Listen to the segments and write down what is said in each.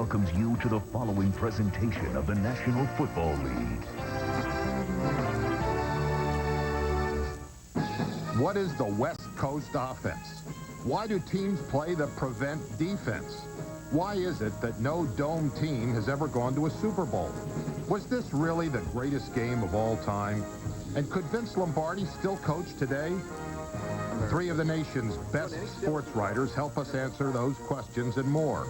welcomes you to the following presentation of the National Football League. What is the West Coast offense? Why do teams play the prevent defense? Why is it that no dome team has ever gone to a Super Bowl? Was this really the greatest game of all time? And could Vince Lombardi still coach today? Three of the nation's best sports writers help us answer those questions and more.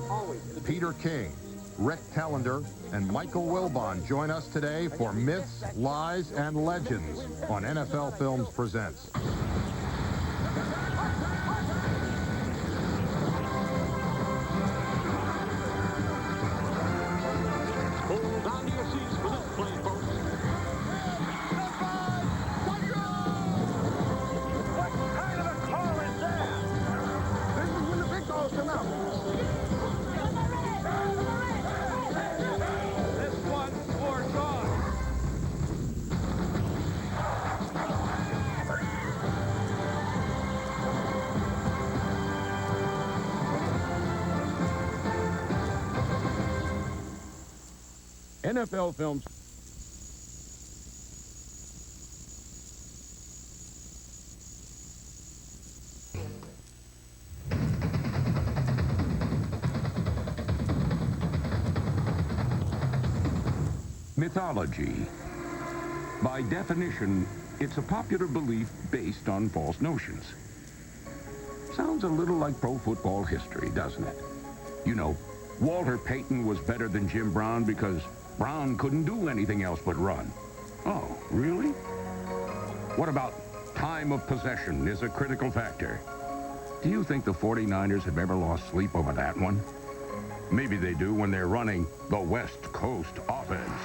Peter King, Rick Tellender, and Michael Wilbon join us today for Myths, Lies, and Legends on NFL Films Presents. Hold on to your seats for this play, folks. What kind of a call is that? This is when the big calls come out. This one's for John. NFL Films. Mythology. By definition, it's a popular belief based on false notions. Sounds a little like pro football history, doesn't it? You know, Walter Payton was better than Jim Brown because Brown couldn't do anything else but run. Oh, really? What about time of possession is a critical factor? Do you think the 49ers have ever lost sleep over that one? Maybe they do when they're running the West Coast offense.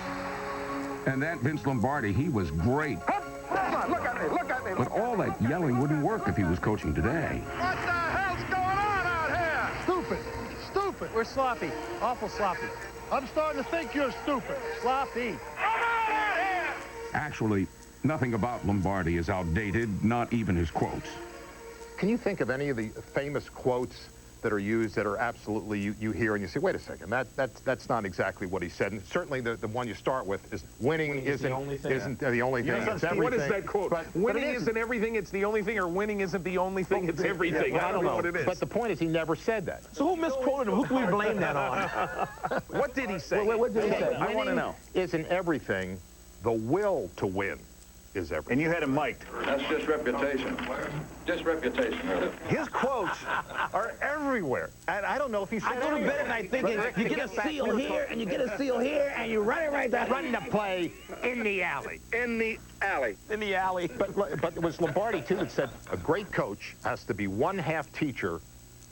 And that Vince Lombardi, he was great. Come on, look at me, look at me. But all that yelling wouldn't work if he was coaching today. What the hell's going on out here? Stupid. Stupid. We're sloppy. Awful sloppy. I'm starting to think you're stupid. Sloppy. Come on out here! Actually, nothing about Lombardi is outdated, not even his quotes. Can you think of any of the famous quotes that are used that are absolutely, you hear and you say, wait a second, that's not exactly what he said. And certainly the one you start with is winning isn't the only thing. It's everything. What is that quote? But Winning it isn't everything, it's the only thing, or winning isn't the only thing, it's everything. Well, I don't know what it is. But the point is he never said that. So who misquoted him? Who can we blame that on? What did he say? What did he say? I want to know. Isn't everything. The will to win is everything. And you had him mic'd. That's just reputation. Just reputation, really. His quotes are everywhere. And I don't know if he said I go to bed and I think you get a seal here, and you get a seal here, and you run it right there. Run the play in the alley. In the alley. In the alley. But it was Lombardi, too, that said a great coach has to be one half teacher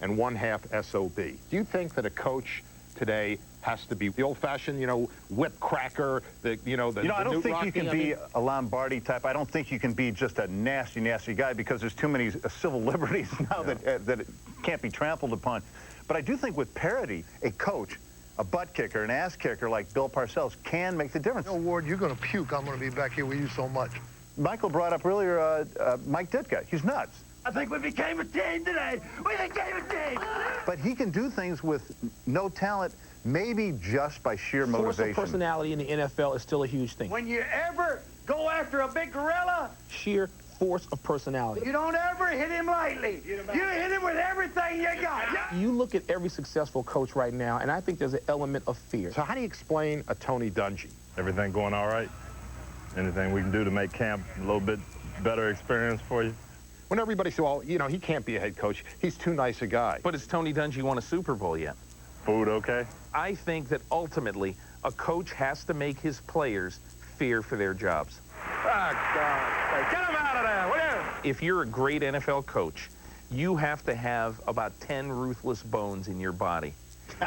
and one half SOB. Do you think that a coach today has to be the old-fashioned, whip cracker, I don't think you can be a Lombardi type. I don't think you can be just a nasty, nasty guy because there's too many civil liberties now that it can't be trampled upon. But I do think with parity, a coach, a butt kicker, an ass kicker like Bill Parcells can make the difference. Ward, you're going to puke. I'm going to be back here with you so much. Michael brought up earlier Mike Ditka. He's nuts. I think we became a team today. We became a team. But he can do things with no talent, maybe just by sheer motivation. Force of personality in the NFL is still a huge thing. When you ever go after a big gorilla, Sheer force of personality. you don't ever hit him lightly. You hit him with everything you got. You look at every successful coach right now, and I think there's an element of fear. So how do you explain a Tony Dungy? Everything going all right? Anything we can do to make camp a little bit better experience for you? When everybody said, well, he can't be a head coach. He's too nice a guy. But has Tony Dungy won a Super Bowl yet? Food okay? I think that ultimately a coach has to make his players fear for their jobs. Oh, God. Get him out of there, will you? If you're a great NFL coach, you have to have about 10 ruthless bones in your body.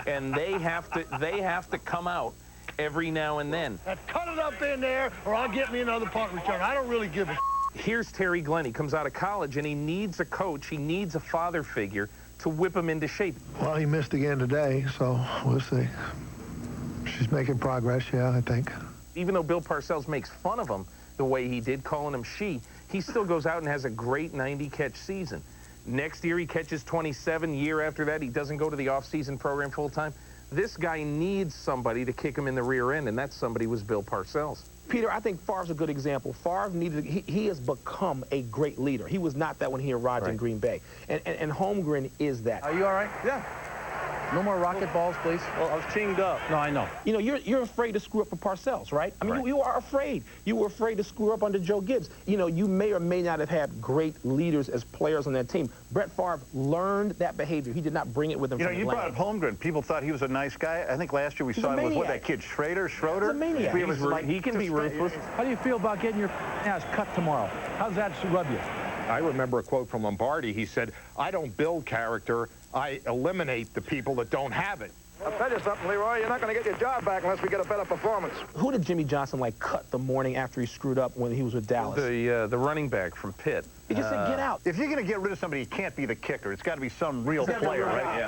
And they have to come out every now and then. Cut it up in there, or I'll get me another punt return. I don't really give a Here's Terry Glenn. He comes out of college, and he needs a coach. He needs a father figure to whip him into shape. Well, he missed again today, so we'll see. She's making progress, yeah, I think. Even though Bill Parcells makes fun of him the way he did, calling him she, he still goes out and has a great 90-catch season. Next year, he catches 27. Year after that, he doesn't go to the off-season program full-time. This guy needs somebody to kick him in the rear end, and that somebody was Bill Parcells. Peter, I think Favre's a good example. Favre he has become a great leader. He was not that when he arrived in Green Bay. And Holmgren is that. Are you all right? Yeah. No more rocket balls, please. Well, I was chinged up. No, I know. You know, you're afraid to screw up for Parcells, right? I mean, you are afraid. You were afraid to screw up under Joe Gibbs. You know, you may or may not have had great leaders as players on that team. Brett Favre learned that behavior. He did not bring it with him from You brought up Holmgren. People thought he was a nice guy. I think last year we saw him with, what, that kid, Schroeder? He's a maniac. He can be ruthless. How do you feel about getting your ass cut tomorrow? How's that rub you? I remember a quote from Lombardi. He said, "I don't build character. I eliminate the people that don't have it." I'll tell you something, Leroy. You're not going to get your job back unless we get a better performance. Who did Jimmy Johnson, like, cut the morning after he screwed up when he was with Dallas? The running back from Pitt. He just said, get out. If you're going to get rid of somebody, it can't be the kicker. It's got to be some real player, right?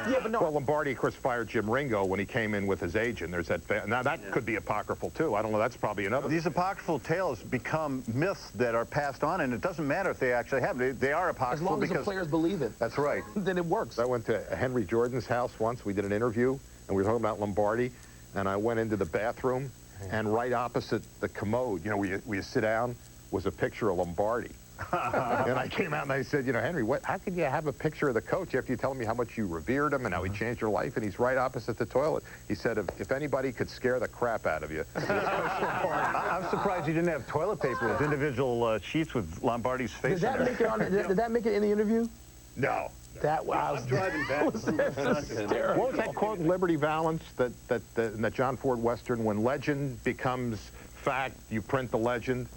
Yeah, but no. Well, Lombardi, of course, fired Jim Ringo when he came in with his agent. There's that. Now, that could be apocryphal, too. I don't know. That's probably another. These apocryphal tales become myths that are passed on, and it doesn't matter if they actually happen. They are apocryphal as long as because the players believe it. That's right. Then it works. I went to Henry Jordan's house once. We did an interview, and we were talking about Lombardi, and I went into the bathroom, and right opposite the commode, you know, where you sit down, was a picture of Lombardi. And I came out and I said, you know, Henry, how could you have a picture of the coach after you tell me how much you revered him and how he changed your life? And he's right opposite the toilet. He said, if anybody could scare the crap out of you, it was Coach Lombardi. I'm surprised you didn't have toilet paper with individual sheets with Lombardi's face Did that make it on? Did that make it in the interview? No. That was. I'm driving back. What was that quote in Liberty Valance that John Ford Western? When legend becomes fact, you print the legend.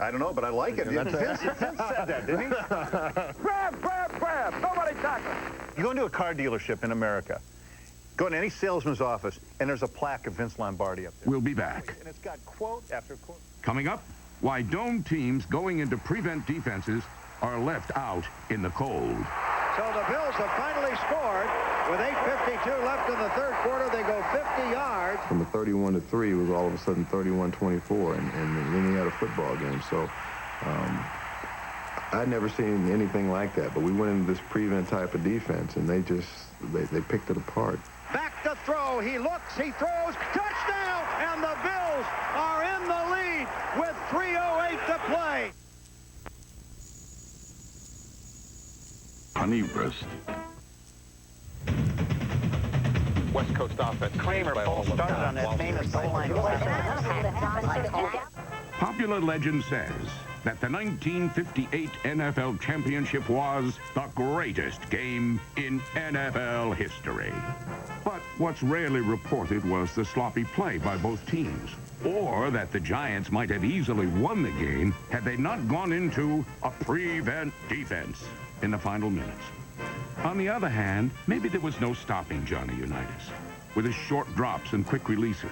I don't know, but I like it. Vince said that, didn't he? Grab, grab, grab. Nobody tackle. You go into a car dealership in America, go into any salesman's office, and there's a plaque of Vince Lombardi up there. We'll be back. And it's got quote after quote. Coming up, why dome teams going into prevent defenses are left out in the cold. So the Bills have finally scored. With 8:52 left in the third quarter, they go 50 yards. From a 31-3, it was all of a sudden 31-24, and then you had a football game. So I'd never seen anything like that. But we went into this prevent type of defense, and they picked it apart. Back to throw. He looks. He throws. Touchdown! And the Bills are in the lead with 3:08 to play. Honeywrist. West Coast offense. Kramer started on that famous goal line. Popular legend says that the 1958 NFL Championship was the greatest game in NFL history. But what's rarely reported was the sloppy play by both teams, or that the Giants might have easily won the game had they not gone into a prevent defense in the final minutes. On the other hand, maybe there was no stopping Johnny Unitas. With his short drops and quick releases,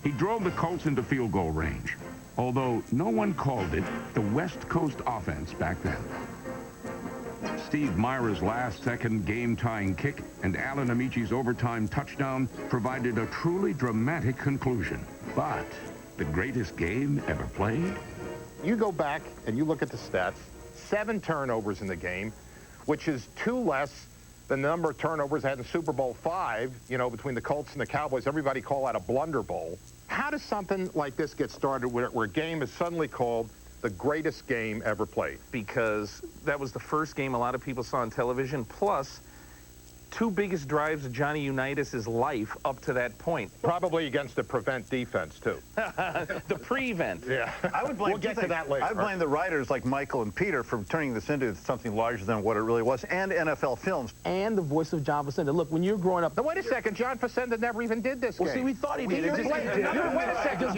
he drove the Colts into field goal range, although no one called it the West Coast offense back then. Steve Myra's last-second game-tying kick and Alan Amici's overtime touchdown provided a truly dramatic conclusion. But the greatest game ever played? You go back and you look at the stats, 7 turnovers in the game, which is 2 less than the number of turnovers had in Super Bowl V, you know, between the Colts and the Cowboys. Everybody call that a blunder bowl. How does something like this get started where a game is suddenly called the greatest game ever played? Because that was the first game a lot of people saw on television, plus 2 biggest drives of Johnny Unitas' life up to that point. Probably against the prevent defense, too. The prevent. Yeah. I would blame, we'll get to that later. I blame the writers like Michael and Peter for turning this into something larger than what it really was, and NFL Films. And the voice of John Facenda. Look, when you're growing up... Now, wait a second. John Facenda never even did this game. Well, see, we thought he did. Wait a second.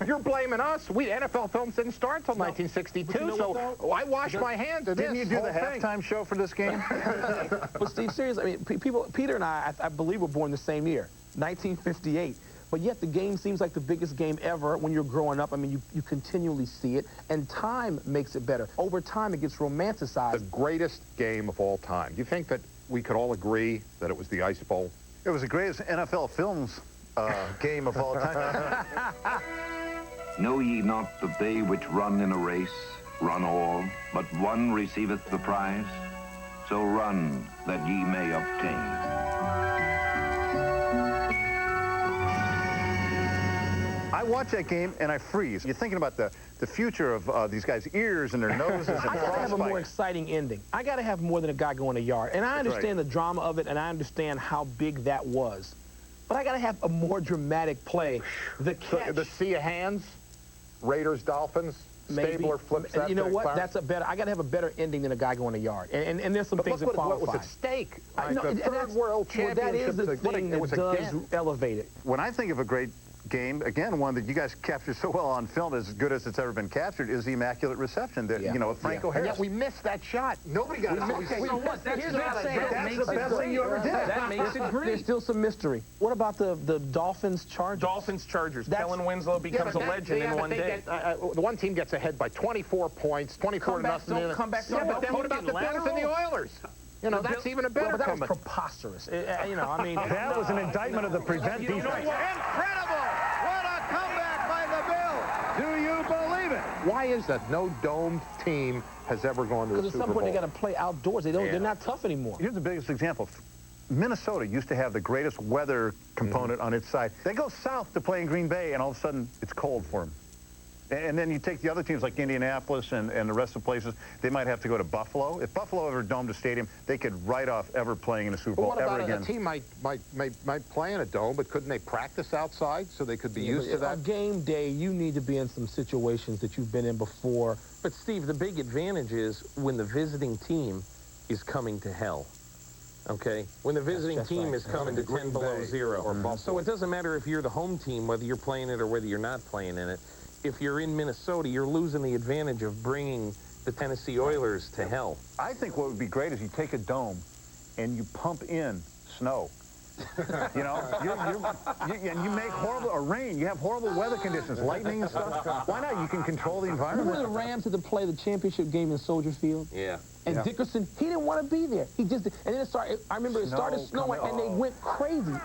You're blaming us. NFL Films didn't start until 1962, you know so I washed my hands of this. Didn't you do the halftime show for this game? But Steve, seriously, I mean, Peter and I believe, were born the same year, 1958. But yet the game seems like the biggest game ever when you're growing up. I mean, you continually see it, and time makes it better. Over time, it gets romanticized. The greatest game of all time. Do you think that we could all agree that it was the Ice Bowl? It was the greatest NFL Films game of all time. Know ye not that they which run in a race run all, but one receiveth the prize? So run that ye may obtain. I watch that game and I freeze. You're thinking about the future of these guys' ears and their noses and I gotta have a more frostbite. exciting ending. I gotta have more than a guy going a yard. And I understand right. the drama of it, and I understand how big that was. But I gotta have a more dramatic play. The catch. The sea of hands, Raiders, Dolphins, Stabler flips that. You know thing, what? fire. That's a better. I gotta have a better ending than a guy going a yard. And there's some things that What qualify. was at stake? I know, the and third that's- world well, that is the championship. thing that does elevate it. When I think of a great game, again, one that you guys captured so well on film, as good as it's ever been captured, is the Immaculate Reception. That, you know, Franco And Harris. yet we missed that shot. Nobody got it. So what? That's Here's not what I'm a- saying. that That's makes the it best thing you ever did. That makes it great. There's still some mystery. What about the Dolphins Chargers? Dolphins Chargers. Kellen Winslow becomes a legend in one day. The one team gets ahead by 24 points, 24 to nothing. Don't come back. Yeah, but then what about the Bills and the Oilers? You know, that's even a better But that was comeback. preposterous. You know, I mean. That was an indictment of the prevent defense. Incredible! What a comeback by the Bills! Do you believe it? Why is that no domed team has ever gone to a Because at Super some point Bowl? they got to play outdoors. They're not tough anymore. Here's the biggest example. Minnesota used to have the greatest weather component on its side. They go south to play in Green Bay, and all of a sudden, it's cold for them. And then you take the other teams like Indianapolis and the rest of the places, they might have to go to Buffalo. If Buffalo ever domed a stadium, they could write off ever playing in a Super Bowl Well, what ever about again. a team might play in a dome, but couldn't they practice outside so they could be used to that? On game day, you need to be in some situations that you've been in before. But, Steve, the big advantage is when the visiting team is coming to hell. Okay? When the visiting team is coming to 10 below zero. So it doesn't matter if you're the home team, whether you're playing it or whether you're not playing in it. If you're in Minnesota, you're losing the advantage of bringing the Tennessee Oilers to hell. I think what would be great is you take a dome and you pump in snow. You know, and you make horrible, or rain. You have horrible weather conditions, lightning and stuff. Why not? You can control the environment. Remember the Rams had to play the championship game in Soldier Field? Yeah. And Dickerson, he didn't want to be there. He just did. And then it started, I remember it started snowing, and they went crazy. And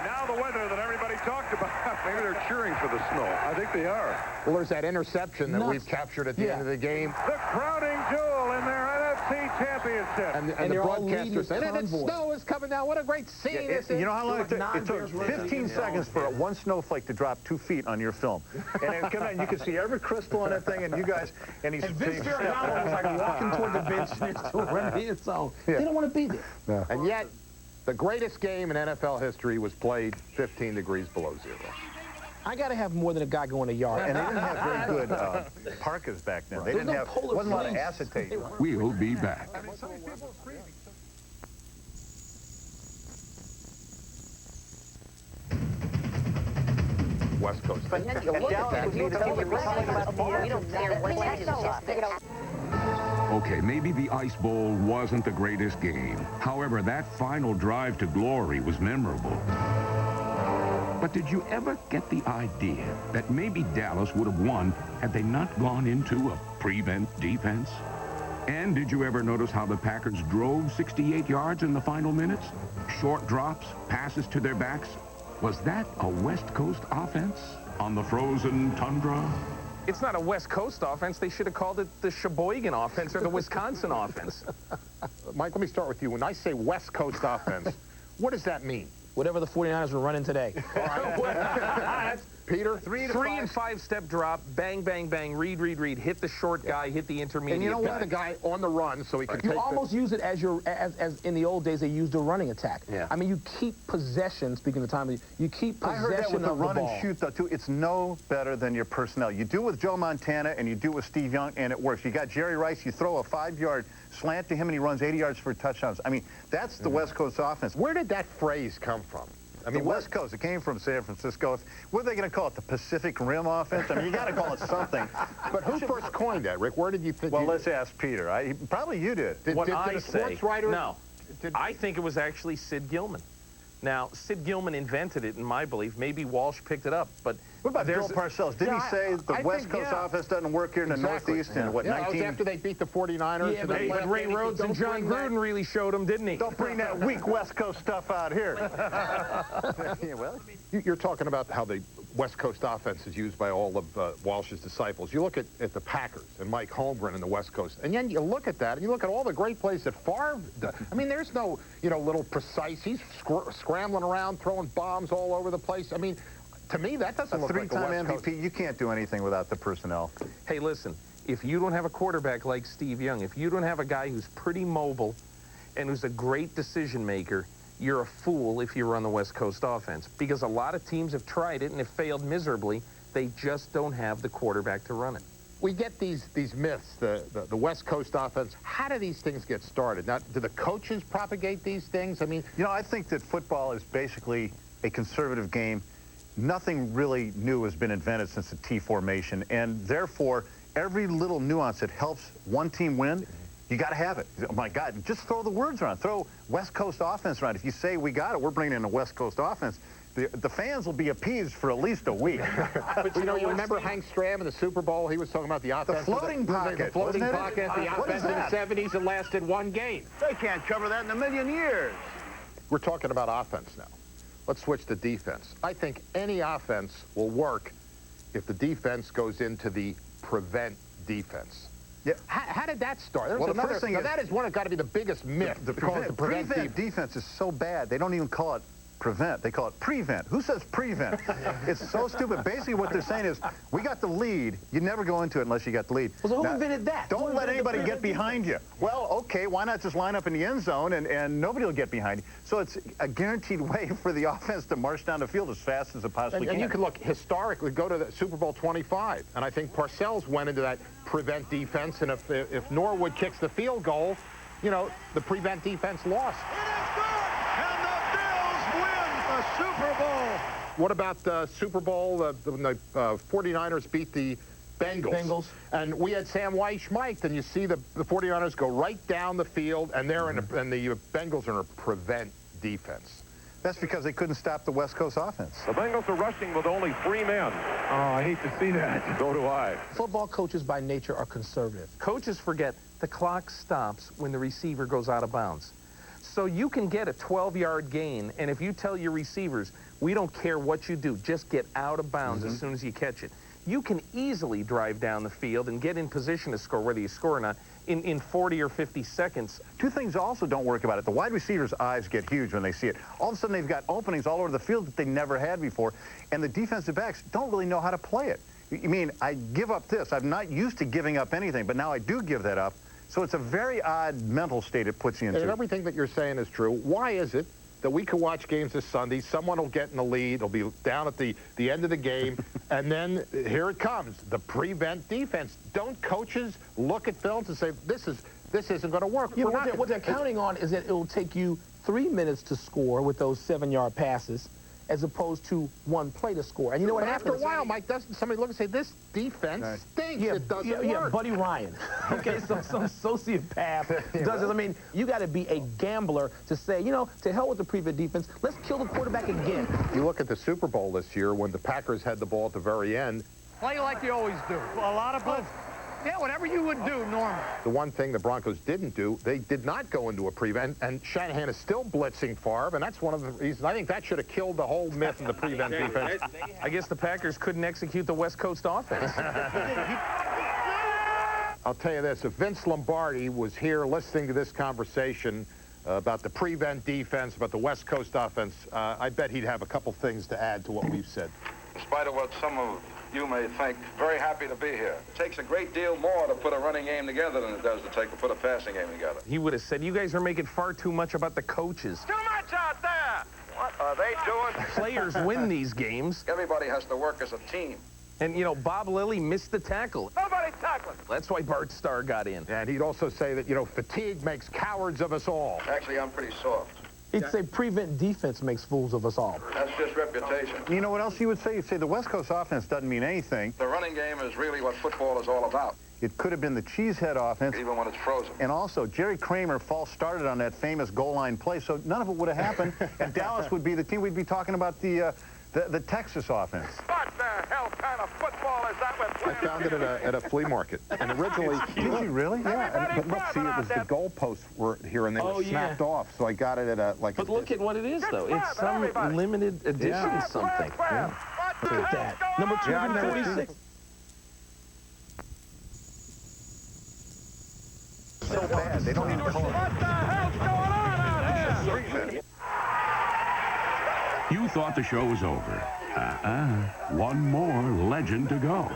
now the weather that everybody talked about. Maybe they're cheering for the snow. I think they are. Well, there's that interception that we've captured at the end of the game. The crowning jewel in their NFC championship. And the broadcaster said, and the snow is coming down. What a great scene this is. You know how long it took? It took 15 seconds for one snowflake to drop 2 feet on your film. And it came out, and you could see every crystal on that thing, and you guys, and he's... And Vince Ferragamo was like walking toward the bench next to him in his zone. They don't want to be there. No. And yet, the greatest game in NFL history was played 15 degrees below zero. I got to have more than a guy going a yard. And they didn't have very good parkas back then. They didn't have, wasn't a lot of acetate. We'll be back. West Coast. But then you look at that, we don't care what Okay, maybe the Ice Bowl wasn't the greatest game. However, that final drive to glory was memorable. But did you ever get the idea that maybe Dallas would have won had they not gone into a prevent defense? And did you ever notice how the Packers drove 68 yards in the final minutes? Short drops, passes to their backs. Was that a West Coast offense on the frozen tundra? It's not a West Coast offense. They should have called it the Sheboygan offense or the Wisconsin offense. Mike, let me start with you. When I say West Coast offense, what does that mean? Whatever the 49ers were running today. Peter? Three and five step drop, bang, bang, bang, read, hit the short guy, hit the intermediate And you know what? guy. The guy on the run so he can take You almost use it as as in the old days they used a running attack. Yeah. I mean, you keep possession, speaking of time, you keep I heard that possession with the of the run ball. and shoot, though, too. It's no better than your personnel. You do it with Joe Montana and you do it with Steve Young, and it works. You got Jerry Rice, you throw a 5-yard slant to him, and he runs 80 yards for touchdowns. I mean, that's the West Coast offense. Where did that phrase come from? I mean, West Coast, it came from San Francisco. What are they going to call it, the Pacific Rim offense? I mean, you got to call it something. But who first coined that, Rick? Where did you think? Well, let's ask Peter. Probably you did. What did I a say, sports writer? no. I think it was actually Sid Gilman. Now, Sid Gilman invented it, in my belief. Maybe Walsh picked it up, but what about Bill Parcells? Didn't he say the West Coast yeah. offense doesn't work here in the Northeast? And what, that was after they beat the 49ers. Yeah, but Ray Rhodes and John Gruden really showed him, didn't he? Don't bring that weak West Coast stuff out here. Yeah, well, you're talking about how the West Coast offense is used by all of Walsh's disciples. You look at the Packers and Mike Holmgren and the West Coast, and then you look at that, and you look at all the great plays that Favre does. I mean, there's no, little precise. He's scrambling around, throwing bombs all over the place. I mean, to me, that doesn't look like a three-time West MVP, you can't do anything without the personnel. Hey, listen, if you don't have a quarterback like Steve Young, if you don't have a guy who's pretty mobile and who's a great decision maker, you're a fool if you run the West Coast offense. Because a lot of teams have tried it and have failed miserably. They just don't have the quarterback to run it. We get these myths, the West Coast offense. How do these things get started? Now, do the coaches propagate these things? I mean, you know, I think that football is basically a conservative game. Nothing really new has been invented since the T formation, and therefore, every little nuance that helps one team win, you got to have it. Oh my God, just throw the words around. Throw West Coast offense around. If you say we got it, we're bringing in a West Coast offense. The fans will be appeased for at least a week. But you know, you remember Hank Stram in the Super Bowl? He was talking about the offense. The floating pocket. The floating pocket, the offense in the 70s that lasted one game. They can't cover that in a million years. We're talking about offense now. Let's switch to defense. I think any offense will work if the defense goes into the prevent defense. Yeah. How did that start? Well, the first thing that is one that's got to be the biggest myth. The prevent defense is so bad, they don't even call it prevent. They call it prevent. Who says prevent? It's so stupid. Basically, what they're saying is, we got the lead. You never go into it unless you got the lead. Well, so who invented that? Don't let anybody get behind you. Well, okay, why not just line up in the end zone and nobody will get behind you? So it's a guaranteed way for the offense to march down the field as fast as it possibly can. And you can look historically, go to the Super Bowl 25, and I think Parcells went into that prevent defense, and if Norwood kicks the field goal, you know, the prevent defense lost. Super Bowl. What about the Super Bowl? The 49ers beat the Bengals. And we had Sam Weiss mic'd, and you see the 49ers go right down the field, and they're and the Bengals are in a prevent defense. That's because they couldn't stop the West Coast offense. The Bengals are rushing with only 3 men. Oh, I hate to see that. So do I. Football coaches by nature are conservative. Coaches forget the clock stops when the receiver goes out of bounds. So you can get a 12-yard gain, and if you tell your receivers, we don't care what you do, just get out of bounds as soon as you catch it, you can easily drive down the field and get in position to score, whether you score or not, in 40 or 50 seconds. Two things also don't work about it. The wide receivers' eyes get huge when they see it. All of a sudden, they've got openings all over the field that they never had before, and the defensive backs don't really know how to play it. You mean, I give up this. I'm not used to giving up anything, but now I do give that up. So it's a very odd mental state it puts you into. And everything that you're saying is true. Why is it that we can watch games this Sunday, someone will get in the lead, it'll be down at the end of the game, and then here it comes, the prevent defense. Don't coaches look at films and say, this isn't going to work? Yeah, what they're counting on is that it will take you 3 minutes to score with those 7-yard passes, as opposed to 1 play to score. And you know what happens? After a while, Mike, doesn't somebody look and say, this defense stinks, it doesn't work. Yeah, Buddy Ryan. Okay, some sociopath does it. I mean, you got to be a gambler to say, you know, to hell with the prevent defense, let's kill the quarterback again. You look at the Super Bowl this year when the Packers had the ball at the very end. Play like you always do. A lot of blitz. Yeah, whatever you would do normally. The one thing the Broncos didn't do, they did not go into a prevent, and Shanahan is still blitzing Favre, and that's one of the reasons. I think that should have killed the whole myth of the prevent defense. I guess the Packers couldn't execute the West Coast offense. I'll tell you this, if Vince Lombardi was here listening to this conversation about the prevent defense, about the West Coast offense, I bet he'd have a couple things to add to what we've said. In spite of what some of you may think, very happy to be here. It takes a great deal more to put a running game together than it does to put a passing game together. He would have said, you guys are making far too much about the coaches. Too much out there! What are they doing? Players win these games. Everybody has to work as a team. And, you know, Bob Lilly missed the tackle. Nobody tackling. That's why Bart Starr got in. And he'd also say that, you know, fatigue makes cowards of us all. Actually, I'm pretty soft. He'd say prevent defense makes fools of us all. That's just reputation. You know what else you would say? You'd say the West Coast offense doesn't mean anything. The running game is really what football is all about. It could have been the cheesehead offense. Even when it's frozen. And also, Jerry Kramer false started on that famous goal line play, so none of it would have happened. And Dallas would be the team. We'd be talking about the Texas offense. What the hell kind of football is that with I found it at a flea market. And originally... Did you really? Yeah, but look, see, it was the goalposts were here, and they were snapped off, so I got it at a... But look at what it is, though. It's some limited edition something. Yeah. Look at that. Number 246. So bad, they don't even call it. What the hell's going on out here? You thought the show was over. One more legend to go.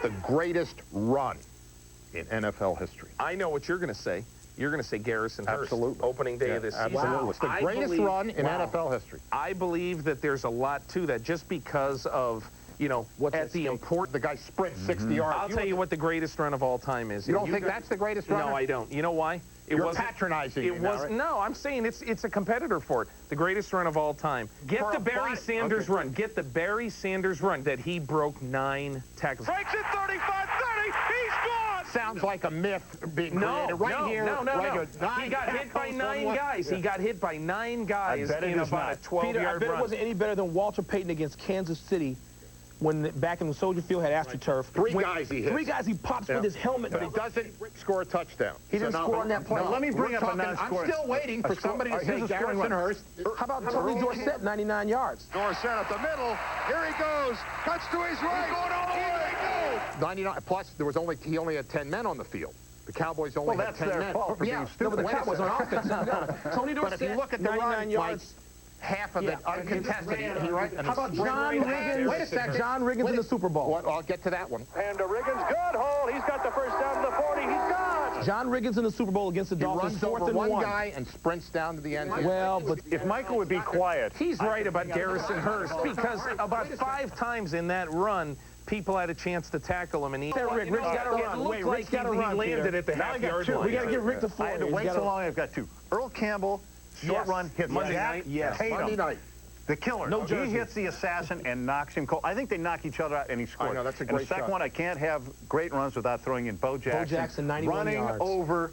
The greatest run in NFL history. I know what you're going to say. You're going to say Garrison Hurst. Absolutely. Opening day of this season. Absolutely. It's the greatest run in NFL history. I believe that there's a lot to that just because of, you know, at the important... The guy sprints 60 yards. I'll tell you what the greatest run of all time is. You don't think that's the greatest run? No, I don't. You know why? You're patronizing me now, right? No, I'm saying it's a competitor for it. The greatest run of all time. Get the Barry Sanders run. Get the Barry Sanders run that he broke 9 tackles. Breaks it 35-30. He's gone. Sounds like a myth being created right here. No. He got hit by 9 guys. He got hit by 9 guys in about a 12-yard Peter, I bet run. it wasn't any better than Walter Payton against Kansas City when back in the Soldier Field had AstroTurf. 3 guys he hits. 3 guys he pops with his helmet. But he doesn't score a touchdown. He didn't score on that play. No, let me bring up a I'm non-scoring. still waiting for somebody to say Garrison Hurst. How about Tony Dorsett, 99 yards? Dorsett at the middle. Here he goes. Cuts to his right. He's going all the way. 99. Plus, he only had 10 men on the field. The Cowboys only had 10 men. Well, that's their fault for being stupid. No, but the Cowboys on offense. Tony Dorsett, But if you look at the 99 yards. Half of it uncontested. How about John Riggins? Wait a second. John Riggins in the Super Bowl. Well, I'll get to that one. And Riggins, good hold. He's got the first down to the 40. He's gone. John Riggins in the Super Bowl against the Dolphins, He runs 4th over and 1 guy and sprints down to the end. Well, but if Michael would be quiet. He's right about Garrison Hurst because about 5 times in that run, people had a chance to tackle him, and he... Rick's got to run. It looked like he landed at the half-yard line. We got to get Rick to 40. I had to wait so long. I've got 2. Earl Campbell, short run, hits Monday night. Yes. Monday night. The killer. No he jersey. hits the assassin and knocks him cold. I think they knock each other out, and he scores. I know, that's a and great the second shot. one, I can't have great runs without throwing in Bo Jackson. Bo Jackson, 91 running yards. over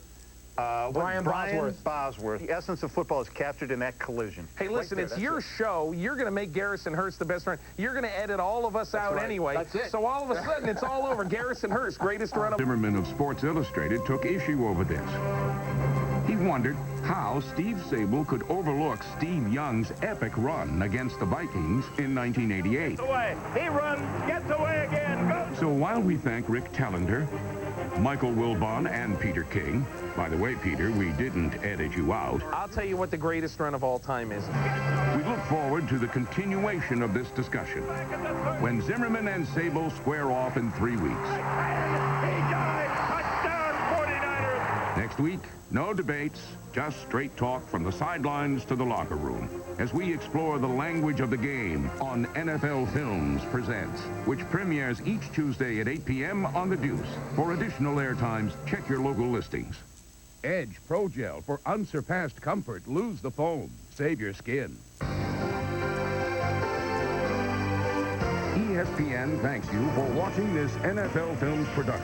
Brian Bosworth. The essence of football is captured in that collision. Hey, listen, it's your show. You're going to make Garrison Hurst the best run. You're going to edit all of us out anyway. That's it. So all of a sudden, it's all over. Garrison Hurst, greatest run of... Zimmerman of Sports Illustrated took issue over this. He wondered how Steve Sable could overlook Steve Young's epic run against the Vikings in 1988. Away. He runs, gets away again, goes. So while we thank Rick Tellender, Michael Wilbon, and Peter King, by the way, Peter, we didn't edit you out. I'll tell you what the greatest run of all time is. We look forward to the continuation of this discussion when Zimmerman and Sable square off in 3 weeks. He dives. Touchdown, 49ers. Next week, no debates, just straight talk from the sidelines to the locker room as we explore the language of the game on NFL Films Presents, which premieres each Tuesday at 8 p.m. on The Deuce. For additional airtimes, check your local listings. Edge Pro Gel for unsurpassed comfort. Lose the foam. Save your skin. ESPN thanks you for watching this NFL Films production.